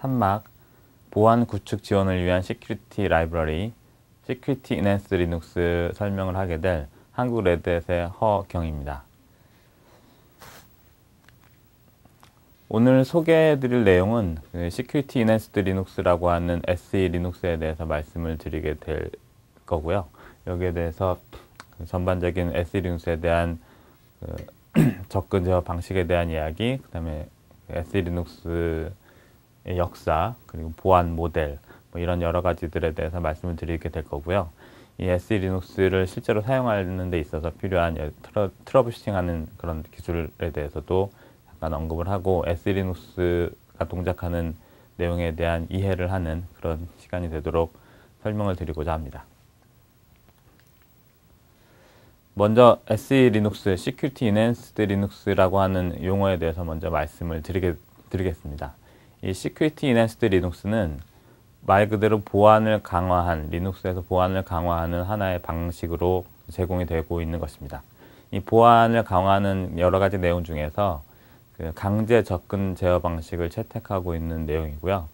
3막 보안 구축 지원을 위한 시큐리티 라이브러리 Security Enhanced Linux 설명을 하게 될 한국 레드햇의 허경입니다. 오늘 소개해드릴 내용은 Security Enhanced Linux라고 하는 SE 리눅스에 대해서 말씀을 드리게 될 거고요. 여기에 대해서 전반적인 SE 리눅스에 대한 접근 제어 방식에 대한 이야기, 그 다음에 SE 리눅스의 역사, 그리고 보안 모델, 이런 여러 가지들에 대해서 말씀을 드리게 될 거고요. 이 SE 리눅스를 실제로 사용하는 데 있어서 필요한 트러블 슈팅하는 그런 기술에 대해서도 잠깐 언급을 하고 SE 리눅스가 동작하는 내용에 대한 이해를 하는 그런 시간이 되도록 설명을 드리고자 합니다. 먼저 SE 리눅스, Security Enhanced Linux라고 하는 용어에 대해서 먼저 말씀을 드리겠습니다. 이 Security Enhanced Linux는 말 그대로 보안을 강화한, 리눅스에서 보안을 강화하는 하나의 방식으로 제공이 되고 있는 것입니다. 이 보안을 강화하는 여러 가지 내용 중에서 강제 접근 제어 방식을 채택하고 있는 내용이고요.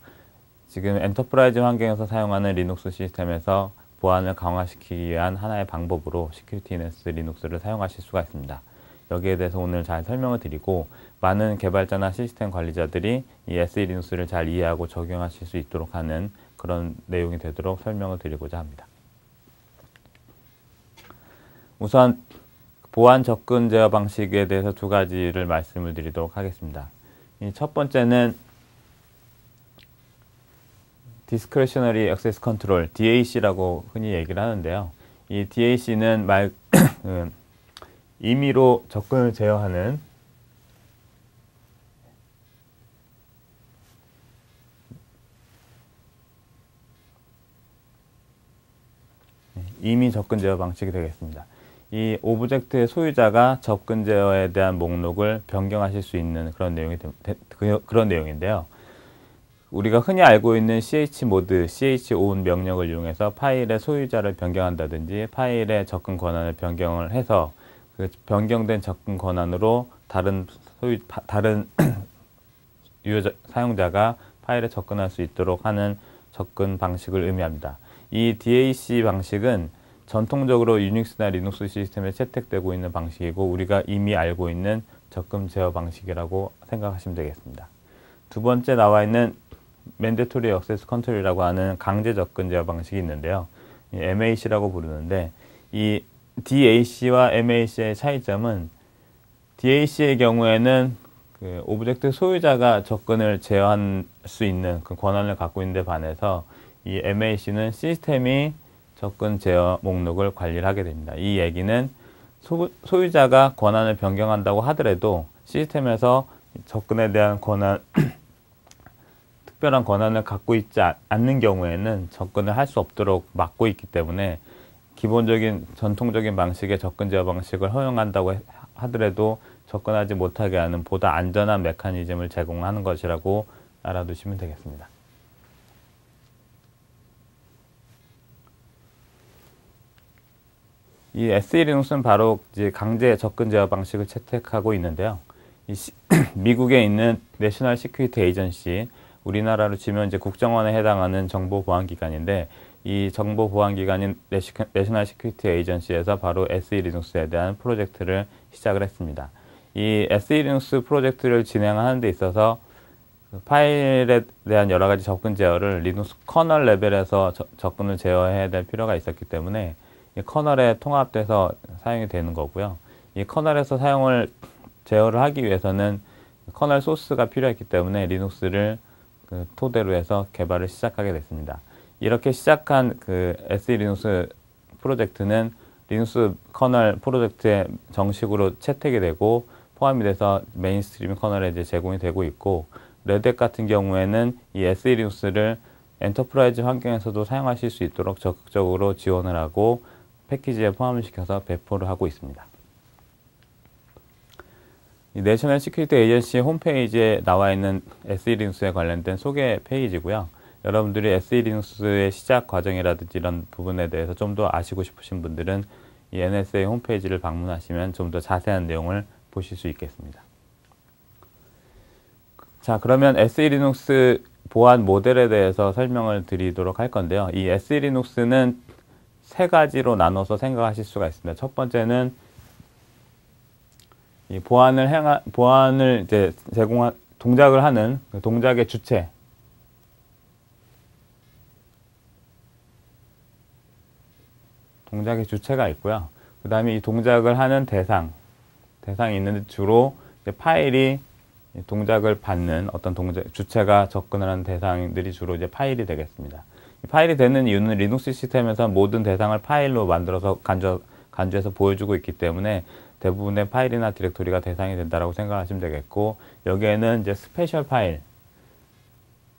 지금 엔터프라이즈 환경에서 사용하는 리눅스 시스템에서 보안을 강화시키기 위한 하나의 방법으로 Security Enhanced Linux를 사용하실 수가 있습니다. 여기에 대해서 오늘 잘 설명을 드리고 많은 개발자나 시스템 관리자들이 이 SE 리눅스를 잘 이해하고 적용하실 수 있도록 하는 그런 내용이 되도록 설명을 드리고자 합니다. 우선 보안 접근 제어 방식에 대해서 두 가지를 말씀을 드리도록 하겠습니다. 첫 번째는 Discretionary Access Control, DAC라고 흔히 얘기를 하는데요. 이 DAC는 임의로 접근을 제어하는 임의 접근 제어 방식이 되겠습니다. 이 오브젝트의 소유자가 접근 제어에 대한 목록을 변경하실 수 있는 그런 내용인데요. 우리가 흔히 알고 있는 chmod, chown 명령을 이용해서 파일의 소유자를 변경한다든지 파일의 접근 권한을 변경을 해서 그 변경된 접근 권한으로 다른 사용자가 파일에 접근할 수 있도록 하는 접근 방식을 의미합니다. 이 DAC 방식은 전통적으로 유닉스나 리눅스 시스템에 채택되고 있는 방식이고 우리가 이미 알고 있는 접근 제어 방식이라고 생각하시면 되겠습니다. 두 번째 나와 있는 Mandatory Access Control이라고 하는 강제 접근 제어 방식이 있는데요. MAC라고 부르는데 이 DAC와 MAC의 차이점은 DAC의 경우에는 그 오브젝트 소유자가 접근을 제어할 수 있는 그 권한을 갖고 있는 데 반해서 이 MAC는 시스템이 접근 제어 목록을 관리를 하게 됩니다. 이 얘기는 소유자가 권한을 변경한다고 하더라도 시스템에서 접근에 대한 특별한 권한을 갖고 있지 않는 경우에는 접근을 할 수 없도록 막고 있기 때문에 기본적인 전통적인 방식의 접근 제어 방식을 허용한다고 하더라도 접근하지 못하게 하는 보다 안전한 메커니즘을 제공하는 것이라고 알아두시면 되겠습니다. 이 SE 리눅스는 바로 이제 강제 접근 제어 방식을 채택하고 있는데요. 미국에 있는 내셔널 시큐리티 에이전시, 우리나라로 치면 이제 국정원에 해당하는 정보보안기관인데 이 정보보안기관인 내셔널 시큐리티 에이전시에서 바로 SE 리눅스에 대한 프로젝트를 시작을 했습니다. 이 SE 리눅스 프로젝트를 진행하는 데 있어서 파일에 대한 여러 가지 접근 제어를 리눅스 커널 레벨에서 접근을 제어해야 될 필요가 있었기 때문에 이 커널에 통합돼서 사용이 되는 거고요. 이 커널에서 제어를 하기 위해서는 커널 소스가 필요했기 때문에 리눅스를 토대로 해서 개발을 시작하게 됐습니다. 이렇게 시작한 그 SE 리눅스 프로젝트는 리눅스 커널 프로젝트에 정식으로 채택이 되고 포함이 돼서 메인스트림 커널에 이제 제공이 되고 있고 레드햇 같은 경우에는 이 SE 리눅스를 엔터프라이즈 환경에서도 사용하실 수 있도록 적극적으로 지원을 하고 패키지에 포함을 시켜서 배포를 하고 있습니다. 이 내셔널 시큐리티 에이전시 홈페이지에 나와 있는 SE 리눅스에 관련된 소개 페이지고요. 여러분들이 SE 리눅스의 시작 과정이라든지 이런 부분에 대해서 좀 더 아시고 싶으신 분들은 이 NSA 홈페이지를 방문하시면 좀 더 자세한 내용을 보실 수 있겠습니다. 자, 그러면 SE 리눅스 보안 모델에 대해서 설명을 드리도록 할 건데요. 이 SE리눅스는 세 가지로 나눠서 생각하실 수가 있습니다. 첫 번째는 이 보안을 이제 동작을 하는 그 동작의 주체, 동작의 주체가 있고요. 그 다음에 이 동작을 하는 대상이 있는데 주로 이제 파일이 동작을 받는 어떤 주체가 접근을 하는 대상들이 주로 이제 파일이 되겠습니다. 이 파일이 되는 이유는 리눅스 시스템에서 모든 대상을 파일로 만들어서 간주해서 보여주고 있기 때문에 대부분의 파일이나 디렉토리가 대상이 된다고 생각하시면 되겠고, 여기에는 이제 스페셜 파일,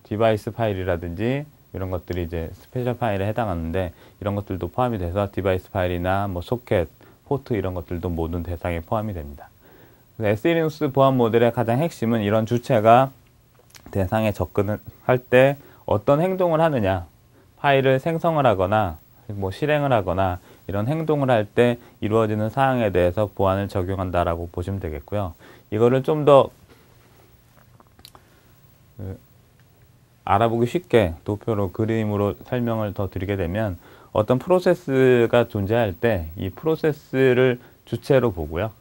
디바이스 파일이라든지 이런 것들이 이제 스페셜 파일에 해당하는데, 이런 것들도 포함이 돼서 디바이스 파일이나 뭐 소켓, 포트 이런 것들도 모든 대상에 포함이 됩니다. SE리눅스 보안 모델의 가장 핵심은 이런 주체가 대상에 접근을 할 때 어떤 행동을 하느냐, 파일을 생성을 하거나 뭐 실행을 하거나 이런 행동을 할 때 이루어지는 사항에 대해서 보안을 적용한다라고 보시면 되겠고요. 이거를 좀 더 알아보기 쉽게 도표로 그림으로 설명을 더 드리게 되면, 어떤 프로세스가 존재할 때 이 프로세스를 주체로 보고요.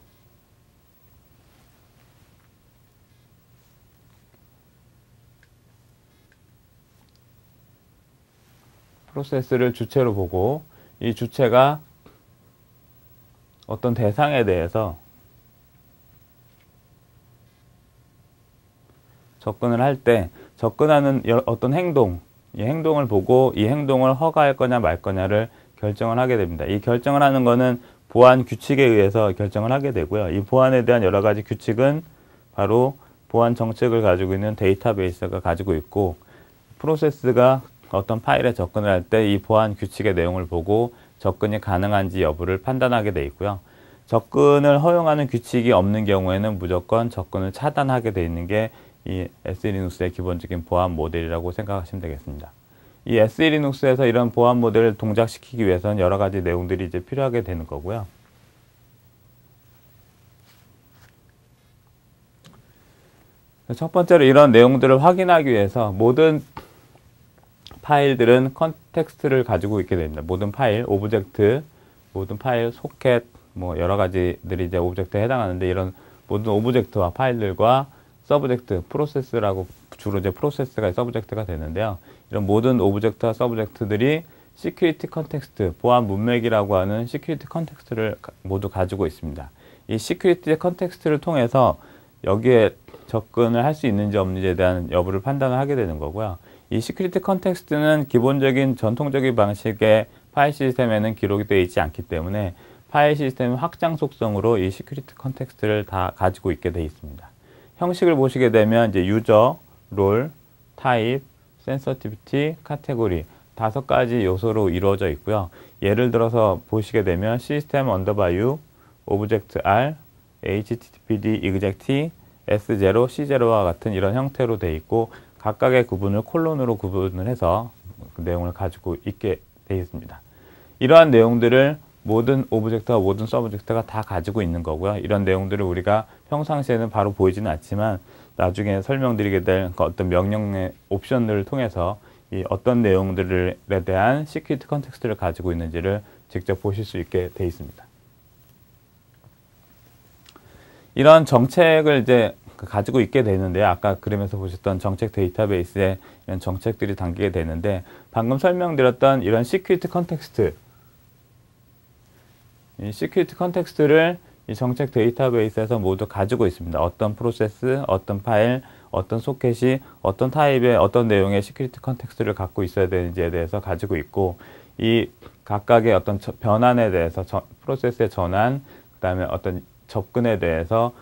프로세스를 주체로 보고 이 주체가 어떤 대상에 대해서 접근을 할 때 접근하는 어떤 행동, 이 행동을 보고 이 행동을 허가할 거냐 말 거냐를 결정을 하게 됩니다. 이 결정을 하는 거는 보안 규칙에 의해서 결정을 하게 되고요. 이 보안에 대한 여러 가지 규칙은 바로 보안 정책을 가지고 있는 데이터베이스가 가지고 있고, 프로세스가 어떤 파일에 접근을 할 때 이 보안 규칙의 내용을 보고 접근이 가능한지 여부를 판단하게 되어 있고요. 접근을 허용하는 규칙이 없는 경우에는 무조건 접근을 차단하게 되어 있는 게 이 SE리눅스의 기본적인 보안 모델이라고 생각하시면 되겠습니다. 이 SE리눅스에서 이런 보안 모델을 동작시키기 위해서는 여러 가지 내용들이 이제 필요하게 되는 거고요. 첫 번째로 이런 내용들을 확인하기 위해서 모든 파일들은 컨텍스트를 가지고 있게 됩니다. 모든 파일, 오브젝트, 모든 파일, 소켓, 뭐 여러 가지들이 이제 오브젝트에 해당하는데, 이런 모든 오브젝트와 파일들과 서브젝트, 프로세스라고 주로 이제 프로세스가 서브젝트가 되는데요. 이런 모든 오브젝트와 서브젝트들이 시큐리티 컨텍스트, 보안 문맥이라고 하는 시큐리티 컨텍스트를 모두 가지고 있습니다. 이 시큐리티 컨텍스트를 통해서 여기에 접근을 할 수 있는지 없는지에 대한 여부를 판단을 하게 되는 거고요. 이 시큐리티 컨텍스트는 기본적인 전통적인 방식의 파일 시스템에는 기록이 되어 있지 않기 때문에 파일 시스템 확장 속성으로 이 시큐리티 컨텍스트를 다 가지고 있게 되어 있습니다. 형식을 보시게 되면 이제 유저, 롤, 타입, 센서티비티, 카테고리 5가지 요소로 이루어져 있고요. 예를 들어서 보시게 되면 시스템 언더바 U, 오브젝트 R, HTTPD, exec, S0, C0와 같은 이런 형태로 되어 있고, 각각의 구분을 콜론으로 구분을 해서 그 내용을 가지고 있게 되어 있습니다. 이러한 내용들을 모든 오브젝트와 모든 서브젝트가 다 가지고 있는 거고요. 이런 내용들을 우리가 평상시에는 바로 보이지는 않지만 나중에 설명드리게 될 어떤 명령의 옵션들을 통해서 이 어떤 내용들에 대한 시큐리티 컨텍스트를 가지고 있는지를 직접 보실 수 있게 되어 있습니다. 이런 정책을 이제 가지고 있게 되는데요. 아까 그림에서 보셨던 정책 데이터베이스에 이런 정책들이 담기게 되는데, 방금 설명드렸던 이런 시큐리티 컨텍스트, 이 시큐리티 컨텍스트를 이 정책 데이터베이스에서 모두 가지고 있습니다. 어떤 프로세스, 어떤 파일, 어떤 소켓이 어떤 타입의 어떤 내용의 시큐리티 컨텍스트를 갖고 있어야 되는지에 대해서 가지고 있고, 이 각각의 어떤 변환에 대해서 프로세스의 전환, 그 다음에 어떤 접근에 대해서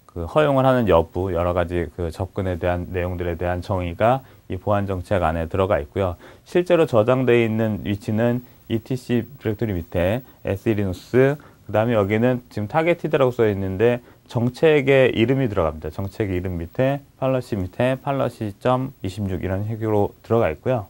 그 허용을 하는 여부, 여러 가지 그 접근에 대한 내용들에 대한 정의가 이 보안 정책 안에 들어가 있고요. 실제로 저장되어 있는 위치는 etc 디렉토리 밑에 SE리눅스, 그 다음에 여기는 지금 타겟티드라고 써 있는데 정책의 이름이 들어갑니다. 정책의 이름 밑에 팔러시 밑에 팔러시.26 이런 식으로 들어가 있고요.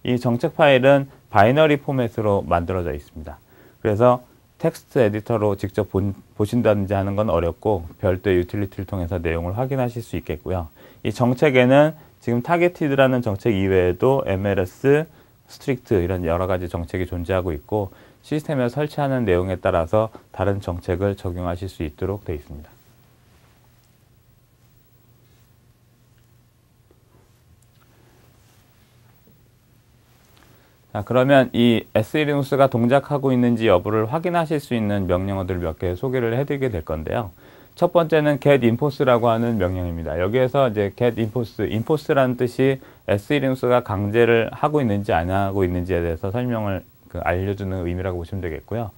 이 정책 파일은 바이너리 포맷으로 만들어져 있습니다. 그래서 텍스트 에디터로 직접 보신다든지 하는 건 어렵고 별도의 유틸리티를 통해서 내용을 확인하실 수 있겠고요. 이 정책에는 지금 타겟티드라는 정책 이외에도 MLS, 스트릭트 이런 여러 가지 정책이 존재하고 있고 시스템에 설치하는 내용에 따라서 다른 정책을 적용하실 수 있도록 되어 있습니다. 자, 그러면 이 SE리눅스가 동작하고 있는지 여부를 확인하실 수 있는 명령어들을 몇 개 소개를 해드리게 될 건데요. 첫 번째는 getInforce라고 하는 명령입니다. 여기에서 이제 getInforce, enforce라는 뜻이 SE리눅스가 강제를 하고 있는지 안 하고 있는지에 대해서 설명을 알려주는 의미라고 보시면 되겠고요.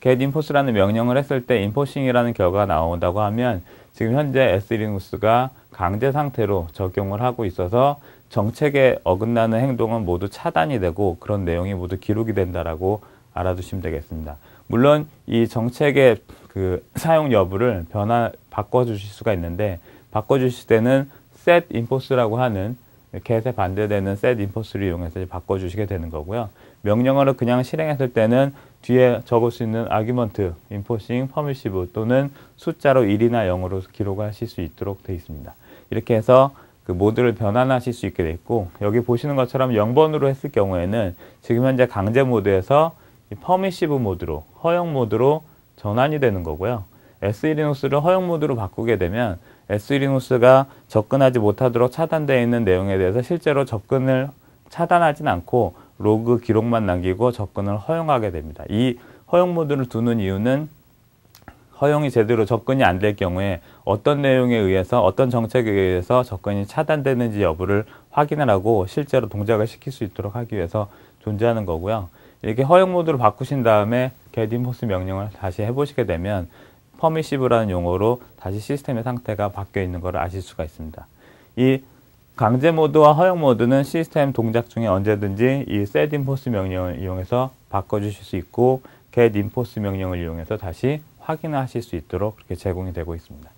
getInforce라는 명령을 했을 때 enforcing이라는 결과가 나온다고 하면 지금 현재 SE리눅스가 강제 상태로 적용을 하고 있어서 정책에 어긋나는 행동은 모두 차단이 되고 그런 내용이 모두 기록이 된다라고 알아두시면 되겠습니다. 물론 이 정책의 사용 여부를 바꿔주실 수가 있는데 바꿔주실 때는 set enforce라고 하는 get에 반대되는 set enforce를 이용해서 바꿔주시게 되는 거고요. 명령어를 그냥 실행했을 때는 뒤에 적을 수 있는 argument, enforcing, permissive 또는 숫자로 1이나 0으로 기록하실 수 있도록 되어 있습니다. 이렇게 해서 모드를 변환하실 수 있게 됐고 여기 보시는 것처럼 0번으로 했을 경우에는 지금 현재 강제 모드에서 permissive 모드로 허용 모드로 전환이 되는 거고요. SE리눅스를 허용 모드로 바꾸게 되면 SE리눅스가 접근하지 못하도록 차단되어 있는 내용에 대해서 실제로 접근을 차단하진 않고 로그 기록만 남기고 접근을 허용하게 됩니다. 이 허용 모드를 두는 이유는 허용이 제대로 접근이 안 될 경우에 어떤 내용에 의해서 어떤 정책에 의해서 접근이 차단되는지 여부를 확인을 하고 실제로 동작을 시킬 수 있도록 하기 위해서 존재하는 거고요. 이렇게 허용 모드로 바꾸신 다음에 getInforce 명령을 다시 해보시게 되면 permissive라는 용어로 다시 시스템의 상태가 바뀌어 있는 것을 아실 수가 있습니다. 이 강제 모드와 허용 모드는 시스템 동작 중에 언제든지 이 setInforce 명령을 이용해서 바꿔주실 수 있고 getInforce 명령을 이용해서 다시 확인하실 수 있도록 그렇게 제공이 되고 있습니다.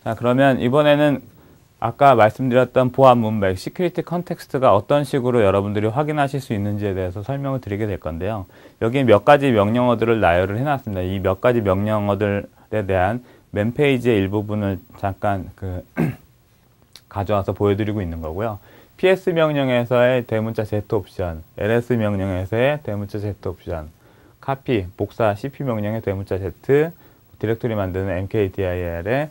자, 그러면 이번에는 아까 말씀드렸던 보안 문맥, 시큐리티 컨텍스트가 어떤 식으로 여러분들이 확인하실 수 있는지에 대해서 설명을 드리게 될 건데요. 여기 몇 가지 명령어들을 나열을 해놨습니다. 이 몇 가지 명령어들에 대한 맨 페이지의 일부분을 잠깐 가져와서 보여드리고 있는 거고요. PS 명령에서의 대문자 Z 옵션, LS 명령에서의 대문자 Z 옵션, 카피, 복사, CP 명령의 대문자 Z, 디렉토리 만드는 mkdir의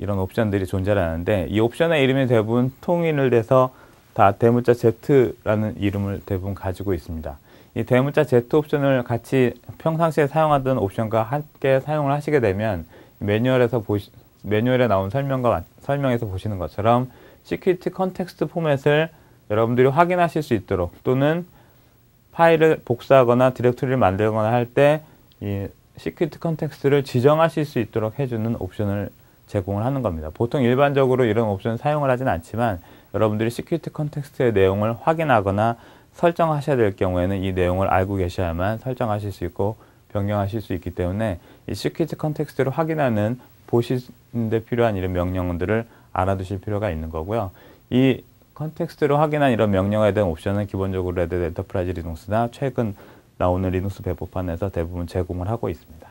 이런 옵션들이 존재하는데 이 옵션의 이름이 대부분 통일을 돼서 다 대문자 Z라는 이름을 대부분 가지고 있습니다. 이 대문자 Z 옵션을 같이 평상시에 사용하던 옵션과 함께 사용을 하시게 되면 매뉴얼에 나온 설명에서 보시는 것처럼 시큐리티 컨텍스트 포맷을 여러분들이 확인하실 수 있도록 또는 파일을 복사하거나 디렉토리를 만들거나 할 때 이 시큐리티 컨텍스트를 지정하실 수 있도록 해주는 옵션을 제공을 하는 겁니다. 보통 일반적으로 이런 옵션을 사용을 하진 않지만 여러분들이 시큐리티 컨텍스트의 내용을 확인하거나 설정하셔야 될 경우에는 이 내용을 알고 계셔야만 설정하실 수 있고 변경하실 수 있기 때문에 이 시큐리티 컨텍스트를 확인하는 보시는데 필요한 이런 명령들을 알아두실 필요가 있는 거고요. 이 컨텍스트를 확인한 이런 명령에 대한 옵션은 기본적으로 레드 엔터프라이즈 리눅스나 최근 나오는 리눅스 배포판에서 대부분 제공을 하고 있습니다.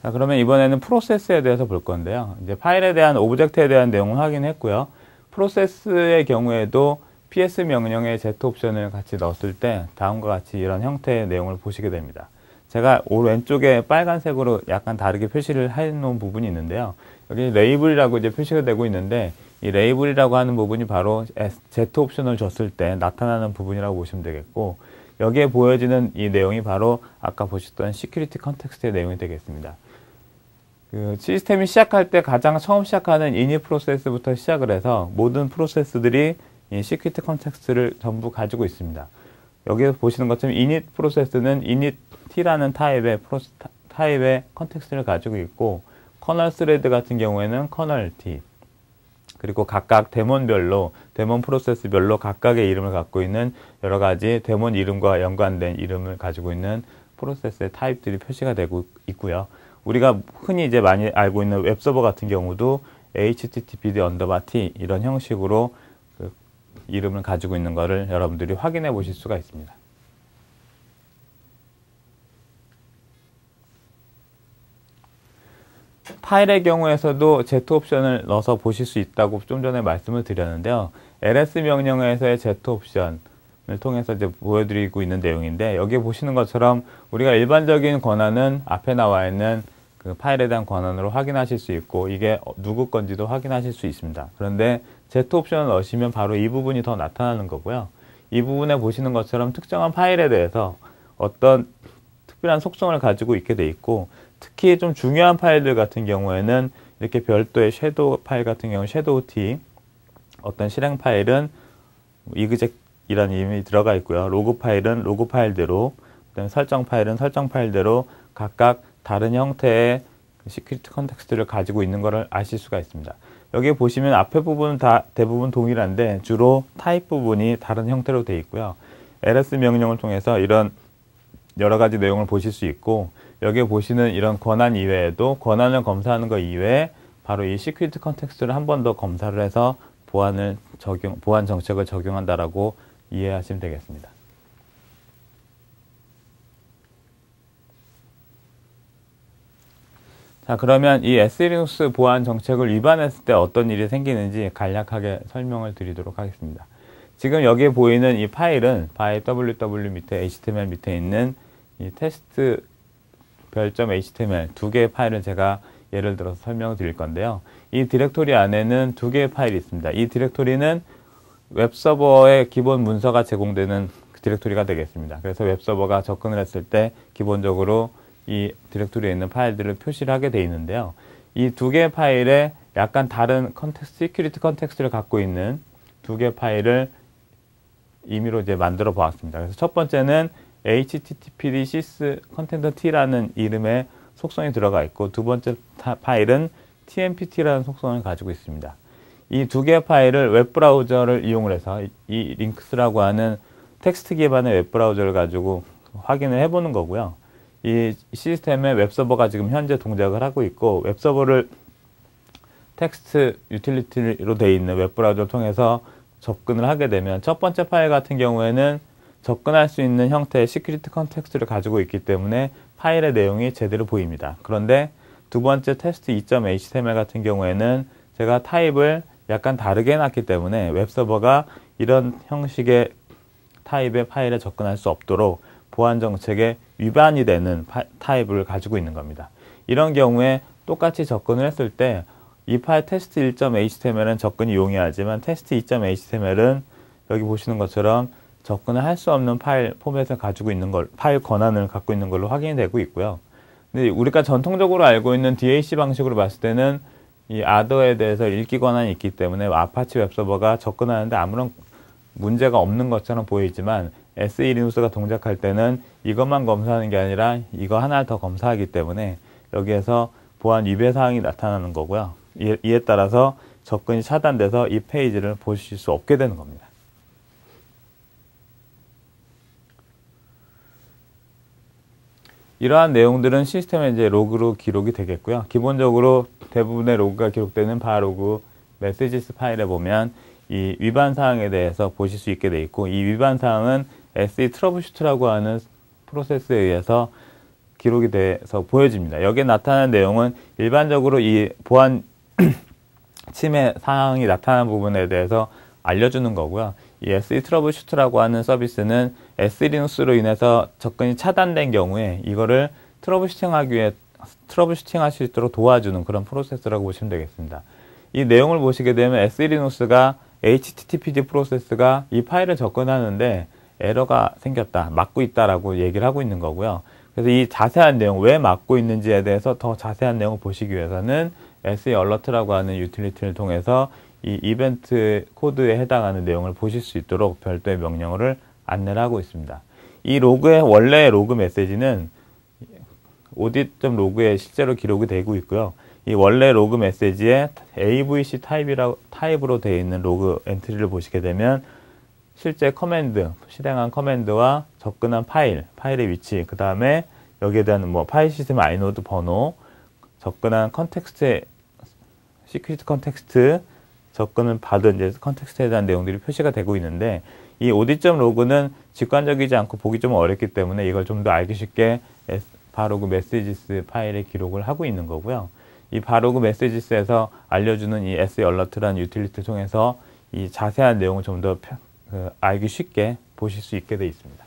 자, 그러면 이번에는 프로세스에 대해서 볼 건데요. 이제 파일에 대한 오브젝트에 대한 내용을 확인했고요. 프로세스의 경우에도 PS 명령의 Z 옵션을 같이 넣었을 때 다음과 같이 이런 형태의 내용을 보시게 됩니다. 제가 왼쪽에 빨간색으로 약간 다르게 표시를 해놓은 부분이 있는데요. 여기 레이블이라고 이제 표시가 되고 있는데 이 레이블이라고 하는 부분이 바로 Z 옵션을 줬을 때 나타나는 부분이라고 보시면 되겠고 여기에 보여지는 이 내용이 바로 아까 보셨던 시큐리티 컨텍스트의 내용이 되겠습니다. 시스템이 시작할 때 가장 처음 시작하는 init 프로세스부터 시작을 해서 모든 프로세스들이 이 시큐리티 컨텍스트를 전부 가지고 있습니다. 여기서 보시는 것처럼 init 프로세스는 initT라는 타입의 컨텍스트를 가지고 있고 커널 스레드 같은 경우에는 커널 T 그리고 각각 데몬별로 데몬 프로세스별로 각각의 이름을 갖고 있는 여러 가지 데몬 이름과 연관된 이름을 가지고 있는 프로세스의 타입들이 표시가 되고 있고요. 우리가 흔히 이제 많이 알고 있는 웹서버 같은 경우도 httpd_t 이런 형식으로 그 이름을 가지고 있는 것을 여러분들이 확인해 보실 수가 있습니다. 파일의 경우에서도 Z 옵션을 넣어서 보실 수 있다고 좀 전에 말씀을 드렸는데요. ls 명령어에서의 Z 옵션을 통해서 이제 보여드리고 있는 내용인데, 여기 보시는 것처럼 우리가 일반적인 권한은 앞에 나와 있는 그 파일에 대한 권한으로 확인하실 수 있고, 이게 누구 건지도 확인하실 수 있습니다. 그런데 Z 옵션을 넣으시면 바로 이 부분이 더 나타나는 거고요. 이 부분에 보시는 것처럼 특정한 파일에 대해서 어떤 특별한 속성을 가지고 있게 돼 있고, 특히 좀 중요한 파일들 같은 경우에는 이렇게 별도의 섀도우 파일 같은 경우는 섀도우 T, 어떤 실행 파일은 exec이라는 이름이 들어가 있고요. 로그 파일은 로그 파일대로, 그다음에 설정 파일은 설정 파일대로 각각 다른 형태의 시큐리티 컨텍스트를 가지고 있는 것을 아실 수가 있습니다. 여기 보시면 앞에 부분은 다 대부분 동일한데 주로 타입 부분이 다른 형태로 되어 있고요. ls 명령을 통해서 이런 여러 가지 내용을 보실 수 있고, 여기 보시는 이런 권한 이외에도 권한을 검사하는 것 이외에 바로 이 시큐리티 컨텍스트를 한 번 더 검사를 해서 보안 정책을 적용한다라고 이해하시면 되겠습니다. 자, 그러면 이 SELinux 보안 정책을 위반했을 때 어떤 일이 생기는지 간략하게 설명을 드리도록 하겠습니다. 지금 여기에 보이는 이 파일은 www 밑에 HTML 밑에 있는 이 테스트 .html 두 개의 파일을 제가 예를 들어서 설명을 드릴 건데요. 이 디렉토리 안에는 두 개의 파일이 있습니다. 이 디렉토리는 웹서버의 기본 문서가 제공되는 디렉토리가 되겠습니다. 그래서 웹서버가 접근을 했을 때 기본적으로 이 디렉토리에 있는 파일들을 표시를 하게 되어 있는데요. 이 두 개의 파일에 약간 다른 시큐리티 컨텍스트를 갖고 있는 두 개의 파일을 임의로 이제 만들어 보았습니다. 그래서 첫 번째는 httpd sys content t라는 이름의 속성이 들어가 있고, 두 번째 파일은 tmpt라는 속성을 가지고 있습니다. 이 두 개의 파일을 웹브라우저를 이용을 해서 이 링크스라고 하는 텍스트 기반의 웹브라우저를 가지고 확인을 해보는 거고요. 이 시스템에 웹서버가 지금 현재 동작을 하고 있고, 웹서버를 텍스트 유틸리티로 되어 있는 웹브라우저를 통해서 접근을 하게 되면 첫 번째 파일 같은 경우에는 접근할 수 있는 형태의 시큐리티 컨텍스트를 가지고 있기 때문에 파일의 내용이 제대로 보입니다. 그런데 두 번째 테스트 2.html 같은 경우에는 제가 타입을 약간 다르게 해놨기 때문에 웹서버가 이런 형식의 타입의 파일에 접근할 수 없도록 보안 정책에 위반이 되는 타입을 가지고 있는 겁니다. 이런 경우에 똑같이 접근을 했을 때 이 파일 테스트 1.html은 접근이 용이하지만 테스트 2.html은 여기 보시는 것처럼 접근을 할 수 없는 파일 포맷을 가지고 있는 파일 권한을 갖고 있는 걸로 확인이 되고 있고요. 근데 우리가 전통적으로 알고 있는 DAC 방식으로 봤을 때는 이 other에 대해서 읽기 권한이 있기 때문에 아파치 웹서버가 접근하는데 아무런 문제가 없는 것처럼 보이지만 SELinux가 동작할 때는 이것만 검사하는 게 아니라 이거 하나 더 검사하기 때문에 여기에서 보안 위배 사항이 나타나는 거고요. 이에 따라서 접근이 차단돼서 이 페이지를 보실 수 없게 되는 겁니다. 이러한 내용들은 시스템에 이제 로그로 기록이 되겠고요. 기본적으로 대부분의 로그가 기록되는 바로그 메시지스 파일에 보면 이 위반 사항에 대해서 보실 수 있게 돼 있고, 이 위반 사항은 SE 트러블슈트라고 하는 프로세스에 의해서 기록이 돼서 보여집니다. 여기에 나타나는 내용은 일반적으로 이 보안 침해 사항이 나타난 부분에 대해서 알려주는 거고요. 이 SE 트러블슈트라고 하는 서비스는 SELinux로 인해서 접근이 차단된 경우에 이거를 트러블슈팅 할 수 있도록 도와주는 그런 프로세스라고 보시면 되겠습니다. 이 내용을 보시게 되면 SELinux가 HTTPD 프로세스가 이 파일을 접근하는데 에러가 생겼다, 막고 있다라고 얘기를 하고 있는 거고요. 그래서 이 자세한 내용, 왜 막고 있는지에 대해서 더 자세한 내용을 보시기 위해서는 SE Alert라고 하는 유틸리티를 통해서 이 이벤트 코드에 해당하는 내용을 보실 수 있도록 별도의 명령어를 안내를 하고 있습니다. 이 로그의 원래의 로그 메시지는 audit.log에 실제로 기록이 되고 있고요. 이 원래 로그 메시지에 AVC 타입으로 되어 있는 로그 엔트리를 보시게 되면 실제 커맨드, 실행한 커맨드와 접근한 파일의 위치, 그 다음에 여기에 대한 파일 시스템 아이노드 번호, 접근한 컨텍스트의 시큐리티 컨텍스트 접근을 받은 이제 컨텍스트에 대한 내용들이 표시가 되고 있는데, 이 audit.log는 직관적이지 않고 보기 좀 어렵기 때문에 이걸 좀 더 알기 쉽게 바로그 메시지스 파일에 기록을 하고 있는 거고요. 이 바로그 메시지스에서 알려주는 이 SE 얼러트라는 유틸리티를 통해서 이 자세한 내용을 좀 더 알기 쉽게 보실 수 있게 되어 있습니다.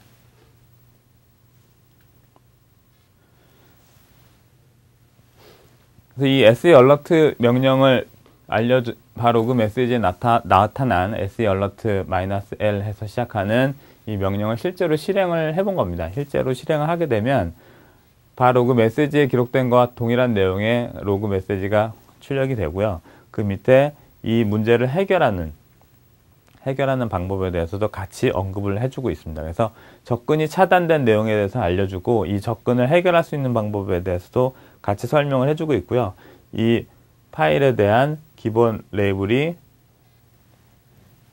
그래서 이 SE 얼러트 명령을 바로그 메시지에 나타난 SE 얼러트 -L 해서 시작하는 이 명령을 실제로 실행을 해본 겁니다. 실제로 실행을 하게 되면 바로그 메시지에 기록된 것과 동일한 내용의 로그 메시지가 출력이 되고요. 그 밑에 이 문제를 해결하는 방법에 대해서도 같이 언급을 해주고 있습니다. 그래서 접근이 차단된 내용에 대해서 알려주고, 이 접근을 해결할 수 있는 방법에 대해서도 같이 설명을 해주고 있고요. 이 파일에 대한 기본 레이블이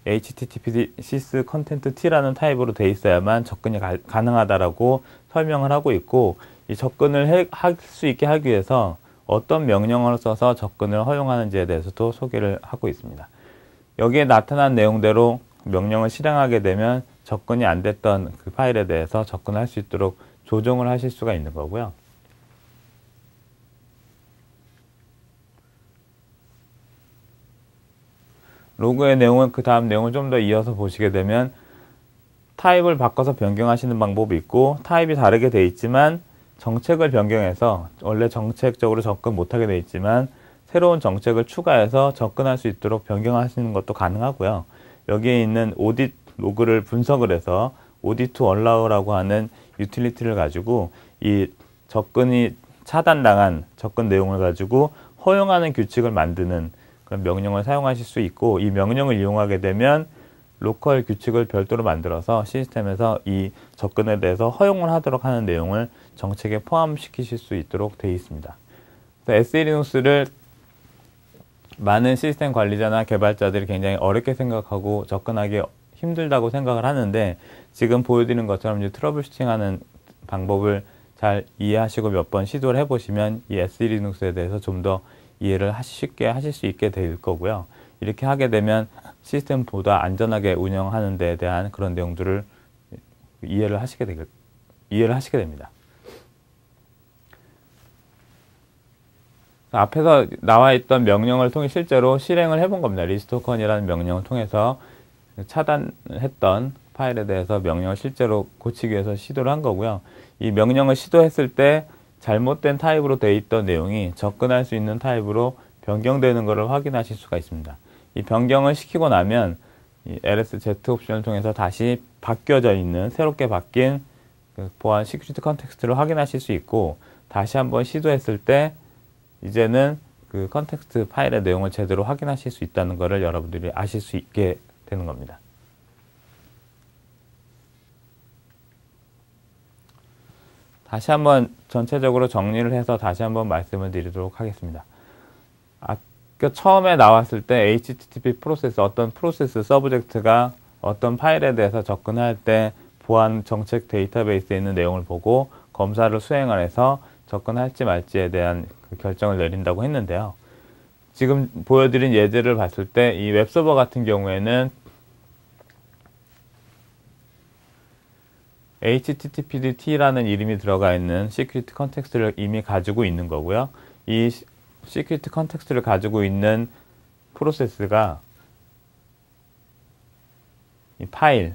HTTP sys 컨텐트 t라는 타입으로 되어 있어야만 접근이 가능하다라고 설명을 하고 있고, 이 접근을 할 수 있게 하기 위해서 어떤 명령어를 써서 접근을 허용하는지에 대해서도 소개를 하고 있습니다. 여기에 나타난 내용대로 명령을 실행하게 되면 접근이 안 됐던 그 파일에 대해서 접근할 수 있도록 조정을 하실 수가 있는 거고요. 로그의 내용은 그 다음 내용을 좀 더 이어서 보시게 되면 타입을 바꿔서 변경하시는 방법이 있고, 타입이 다르게 돼 있지만 정책을 변경해서 원래 정책적으로 접근 못하게 돼 있지만 새로운 정책을 추가해서 접근할 수 있도록 변경하시는 것도 가능하고요. 여기에 있는 오디트 로그를 분석을 해서 audit to allow라고 하는 유틸리티를 가지고 이 접근이 차단당한 접근 내용을 가지고 허용하는 규칙을 만드는 그런 명령을 사용하실 수 있고, 이 명령을 이용하게 되면 로컬 규칙을 별도로 만들어서 시스템에서 이 접근에 대해서 허용을 하도록 하는 내용을 정책에 포함시키실 수 있도록 되어 있습니다. SE 리눅스를 많은 시스템 관리자나 개발자들이 굉장히 어렵게 생각하고 접근하기 힘들다고 생각을 하는데, 지금 보여드리는 것처럼 이제 트러블 슈팅하는 방법을 잘 이해하시고 몇 번 시도를 해보시면 이 SE 리눅스에 대해서 좀 더 이해를 쉽게 하실 수 있게 될 거고요. 이렇게 하게 되면 시스템보다 안전하게 운영하는 데 대한 그런 내용들을 이해를 하시게 됩니다. 앞에서 나와 있던 명령을 통해 실제로 실행을 해본 겁니다. 리스토컨이라는 명령을 통해서 차단했던 파일에 대해서 명령을 실제로 고치기 위해서 시도를 한 거고요. 이 명령을 시도했을 때 잘못된 타입으로 되어 있던 내용이 접근할 수 있는 타입으로 변경되는 것을 확인하실 수가 있습니다. 이 변경을 시키고 나면 이 LSZ 옵션을 통해서 다시 바뀌어져 있는, 새롭게 바뀐 그 보안 시큐리티 컨텍스트를 확인하실 수 있고, 다시 한번 시도했을 때 이제는 그 컨텍스트 파일의 내용을 제대로 확인하실 수 있다는 것을 여러분들이 아실 수 있게 되는 겁니다. 다시 한번 전체적으로 정리를 해서 다시 한번 말씀을 드리도록 하겠습니다. 처음에 나왔을 때 HTTP 프로세스, 어떤 프로세스 서브젝트가 어떤 파일에 대해서 접근할 때 보안 정책 데이터베이스에 있는 내용을 보고 검사를 수행을 해서 접근할지 말지에 대한 그 결정을 내린다고 했는데요. 지금 보여드린 예제를 봤을 때 이 웹서버 같은 경우에는 HTTPDT라는 이름이 들어가 있는 시큐리티 컨텍스트를 이미 가지고 있는 거고요. 이 시큐리티 컨텍스트를 가지고 있는 프로세스가 이 파일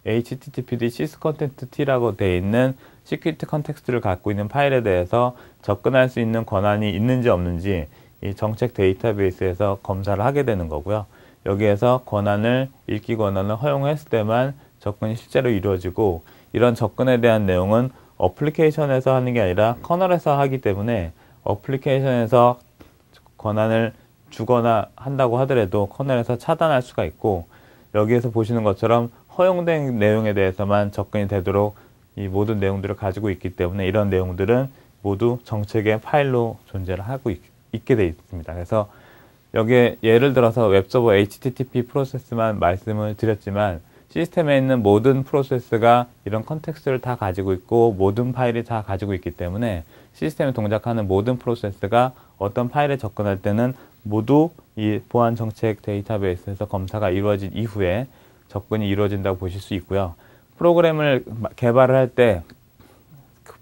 HTTPD sys 컨텐트 t라고 되어 있는 시큐리티 컨텍스트를 갖고 있는 파일에 대해서 접근할 수 있는 권한이 있는지 없는지 이 정책 데이터베이스에서 검사를 하게 되는 거고요. 여기에서 읽기 권한을 허용했을 때만 접근이 실제로 이루어지고, 이런 접근에 대한 내용은 어플리케이션에서 하는 게 아니라 커널에서 하기 때문에 어플리케이션에서 권한을 주거나 한다고 하더라도 커널에서 차단할 수가 있고, 여기에서 보시는 것처럼 허용된 내용에 대해서만 접근이 되도록 이 모든 내용들을 가지고 있기 때문에 이런 내용들은 모두 정책의 파일로 존재를 하고 있게 되어 있습니다. 그래서 여기에 예를 들어서 웹서버 HTTP 프로세스만 말씀을 드렸지만, 시스템에 있는 모든 프로세스가 이런 컨텍스트를 다 가지고 있고 모든 파일이 다 가지고 있기 때문에 시스템에 동작하는 모든 프로세스가 어떤 파일에 접근할 때는 모두 이 보안 정책 데이터베이스에서 검사가 이루어진 이후에 접근이 이루어진다고 보실 수 있고요. 프로그램을 개발을 할 때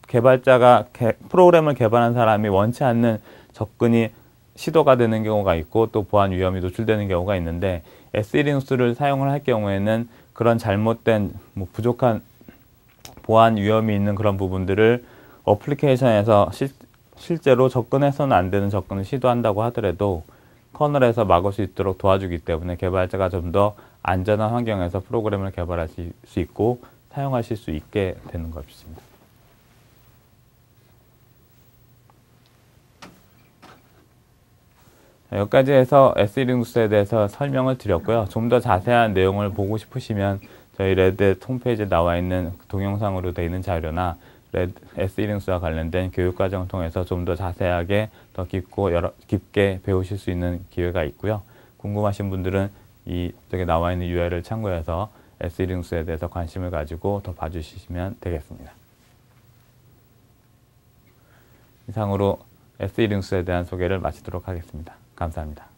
개발자가 프로그램을 개발한 사람이 원치 않는 접근이 시도가 되는 경우가 있고 또 보안 위험이 노출되는 경우가 있는데 SE리눅스를 사용을 할 경우에는 그런 잘못된 부족한 보안 위험이 있는 그런 부분들을 어플리케이션에서 실제로 접근해서는 안 되는 접근을 시도한다고 하더라도 커널에서 막을 수 있도록 도와주기 때문에 개발자가 좀 더 안전한 환경에서 프로그램을 개발하실 수 있고 사용하실 수 있게 되는 것입니다. 여기까지 해서 SE리눅스에 대해서 설명을 드렸고요. 좀 더 자세한 내용을 보고 싶으시면 저희 레드햇 홈페이지에 나와 있는 동영상으로 되어 있는 자료나 SE리눅스와 관련된 교육과정을 통해서 좀 더 자세하게 더 깊게 배우실 수 있는 기회가 있고요. 궁금하신 분들은 이쪽에 나와 있는 URL을 참고해서 SE리눅스에 대해서 관심을 가지고 더 봐주시면 되겠습니다. 이상으로 SE리눅스에 대한 소개를 마치도록 하겠습니다. 감사합니다.